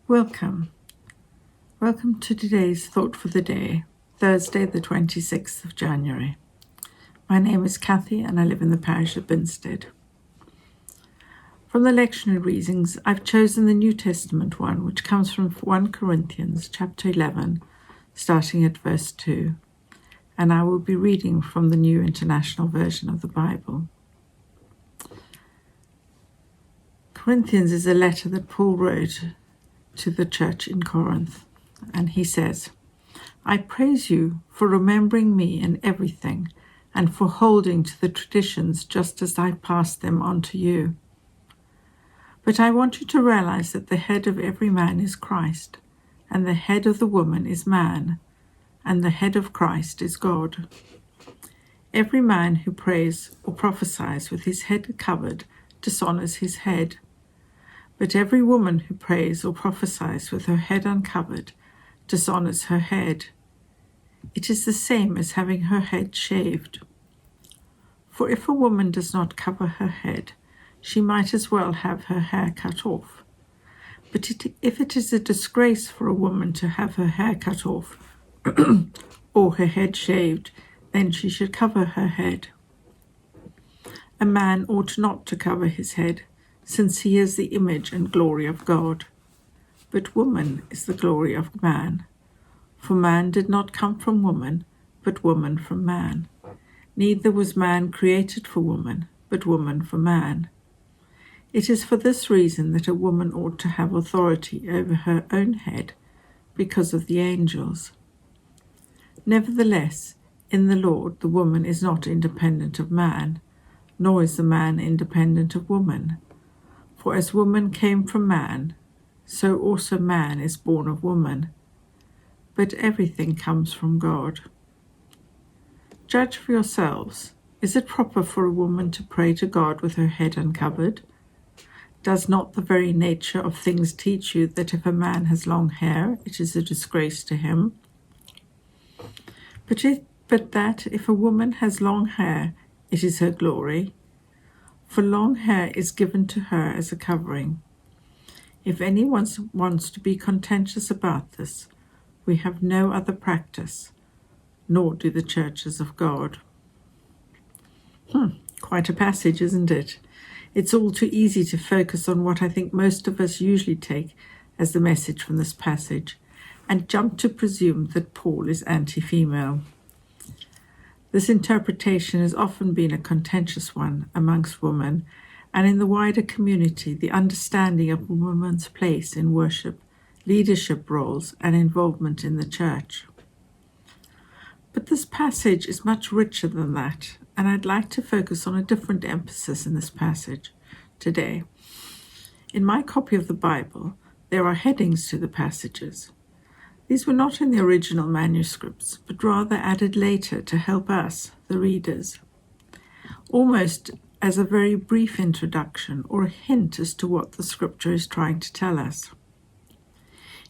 Welcome. Welcome to today's Thought for the Day, Thursday the 26th of January. My name is Kathy and I live in the parish of Binstead. From the lectionary readings, I've chosen the New Testament one, which comes from 1 Corinthians chapter 11, starting at verse 2, and I will be reading from the New International Version of the Bible. Corinthians is a letter that Paul wrote to the church in Corinth, and he says, "I praise you for remembering me in everything and for holding to the traditions just as I passed them on to you. But I want you to realize that the head of every man is Christ, and the head of the woman is man, and the head of Christ is God. Every man who prays or prophesies with his head covered dishonors his head. But every woman who prays or prophesies with her head uncovered dishonors her head. It is the same as having her head shaved. For if a woman does not cover her head, she might as well have her hair cut off. But if it is a disgrace for a woman to have her hair cut off or her head shaved, then she should cover her head. A man ought not to cover his head, since he is the image and glory of God. But woman is the glory of man. For man did not come from woman, but woman from man. Neither was man created for woman, but woman for man. It is for this reason that a woman ought to have authority over her own head, because of the angels. Nevertheless, in the Lord the woman is not independent of man, nor is the man independent of woman. For as woman came from man, so also man is born of woman. But everything comes from God. Judge for yourselves. Is it proper for a woman to pray to God with her head uncovered? Does not the very nature of things teach you that if a man has long hair, it is a disgrace to him? But that if a woman has long hair, it is her glory. For long hair is given to her as a covering. If anyone wants to be contentious about this, we have no other practice, nor do the churches of God." Quite a passage, isn't it? It's all too easy to focus on what I think most of us usually take as the message from this passage, and jump to presume that Paul is anti-female. This interpretation has often been a contentious one amongst women, and in the wider community, the understanding of a woman's place in worship, leadership roles, and involvement in the church. But this passage is much richer than that, and I'd like to focus on a different emphasis in this passage today. In my copy of the Bible, there are headings to the passages. These were not in the original manuscripts, but rather added later to help us, the readers, almost as a very brief introduction or a hint as to what the scripture is trying to tell us.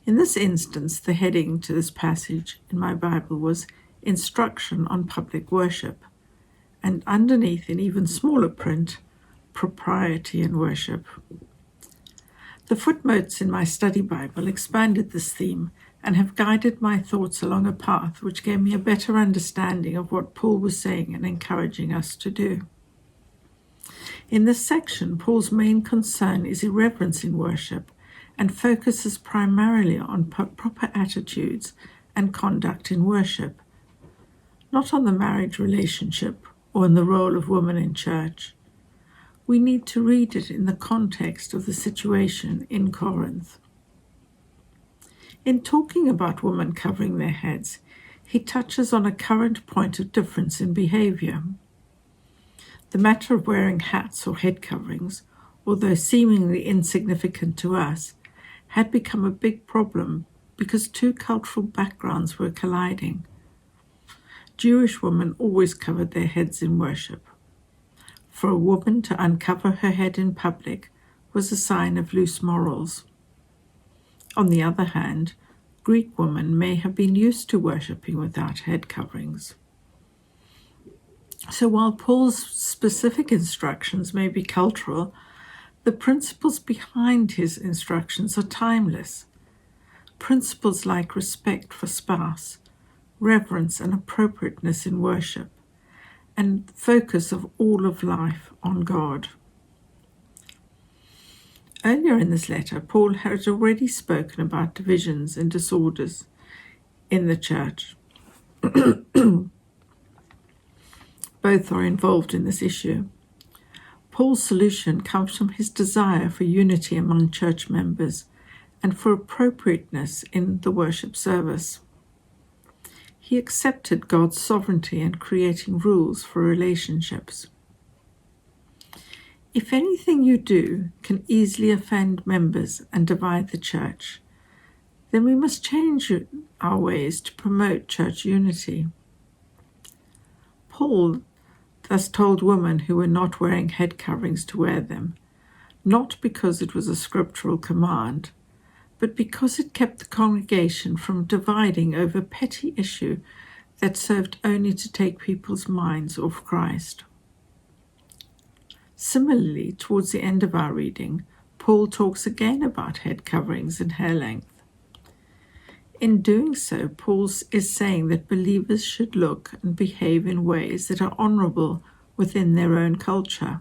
In this instance, the heading to this passage in my Bible was Instruction on Public Worship, and underneath, in even smaller print, Propriety in Worship. The footnotes in my study Bible expanded this theme and have guided my thoughts along a path which gave me a better understanding of what Paul was saying and encouraging us to do. In this section, Paul's main concern is irreverence in worship and focuses primarily on proper attitudes and conduct in worship, not on the marriage relationship or in the role of women in church. We need to read it in the context of the situation in Corinth. In talking about women covering their heads, he touches on a current point of difference in behavior. The matter of wearing hats or head coverings, although seemingly insignificant to us, had become a big problem because two cultural backgrounds were colliding. Jewish women always covered their heads in worship. For a woman to uncover her head in public was a sign of loose morals. On the other hand, Greek women may have been used to worshipping without head coverings. So while Paul's specific instructions may be cultural, the principles behind his instructions are timeless, Principles like respect for spouse, reverence and appropriateness in worship, and focus of all of life on God. Earlier in this letter, Paul had already spoken about divisions and disorders in the church. Both are involved in this issue. Paul's solution comes from his desire for unity among church members and for appropriateness in the worship service. He accepted God's sovereignty in creating rules for relationships. If anything you do can easily offend members and divide the church, then we must change our ways to promote church unity. Paul thus told women who were not wearing head coverings to wear them, not because it was a scriptural command, but because it kept the congregation from dividing over a petty issue that served only to take people's minds off Christ. Similarly, towards the end of our reading, Paul talks again about head coverings and hair length. In doing so, Paul is saying that believers should look and behave in ways that are honorable within their own culture.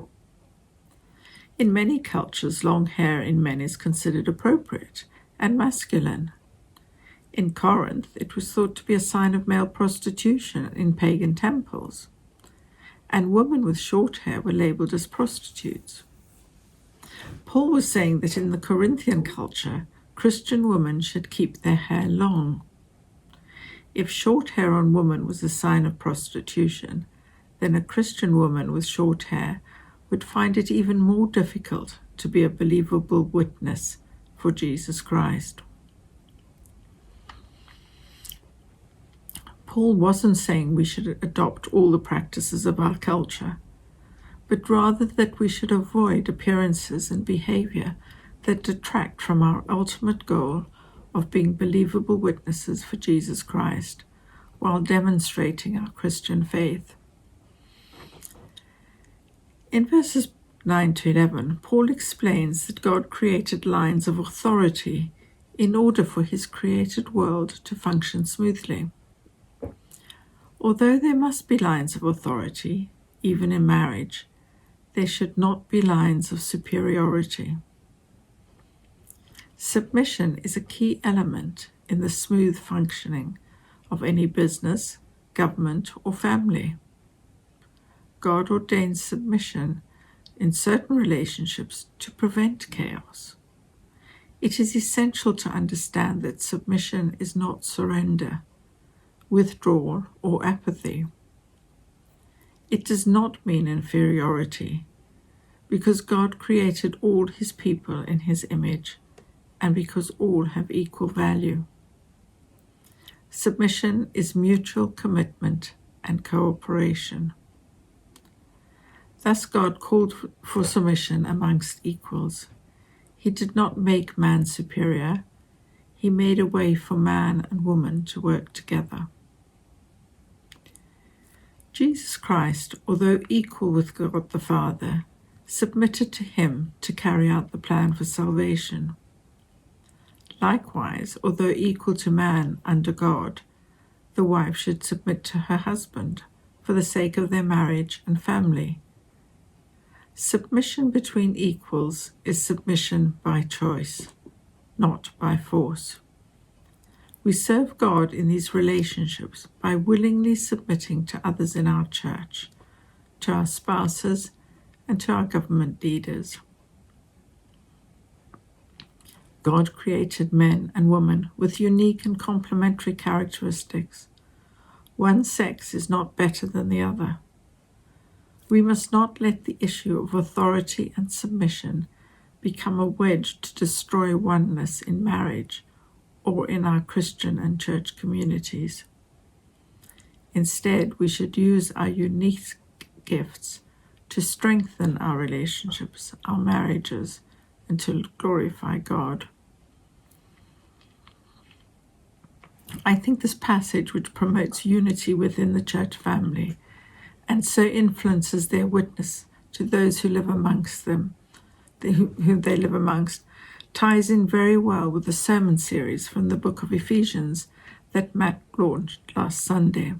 In many cultures, long hair in men is considered appropriate and masculine. In Corinth, it was thought to be a sign of male prostitution in pagan temples, and women with short hair were labeled as prostitutes. Paul was saying that in the Corinthian culture, Christian women should keep their hair long. If short hair on women was a sign of prostitution, then a Christian woman with short hair would find it even more difficult to be a believable witness for Jesus Christ. Paul wasn't saying we should adopt all the practices of our culture, but rather that we should avoid appearances and behavior that detract from our ultimate goal of being believable witnesses for Jesus Christ while demonstrating our Christian faith. In verses 9 to 11, Paul explains that God created lines of authority in order for his created world to function smoothly. Although there must be lines of authority, even in marriage, there should not be lines of superiority. Submission is a key element in the smooth functioning of any business, government, or family. God ordains submission in certain relationships to prevent chaos. It is essential to understand that submission is not surrender, withdrawal, or apathy. It does not mean inferiority, because God created all his people in his image, and because all have equal value. Submission is mutual commitment and cooperation. Thus God called for submission amongst equals. He did not make man superior. He made a way for man and woman to work together. Jesus Christ, although equal with God the Father, submitted to him to carry out the plan for salvation. Likewise, although equal to man under God, the wife should submit to her husband for the sake of their marriage and family. Submission between equals is submission by choice, not by force. We serve God in these relationships by willingly submitting to others in our church, to our spouses, and to our government leaders. God created men and women with unique and complementary characteristics. One sex is not better than the other. We must not let the issue of authority and submission become a wedge to destroy oneness in marriage or in our Christian and church communities. Instead, we should use our unique gifts to strengthen our relationships, our marriages, and to glorify God. I think this passage, which promotes unity within the church family and so influences their witness to those who live amongst them, whom they live amongst, ties in very well with the sermon series from the book of Ephesians that Matt launched last Sunday.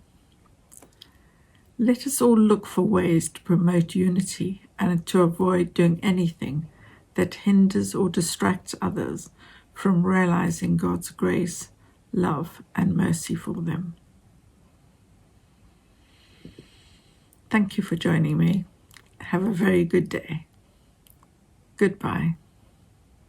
Let us all look for ways to promote unity and to avoid doing anything that hinders or distracts others from realizing God's grace, love, and mercy for them. Thank you for joining me. Have a very good day. Goodbye.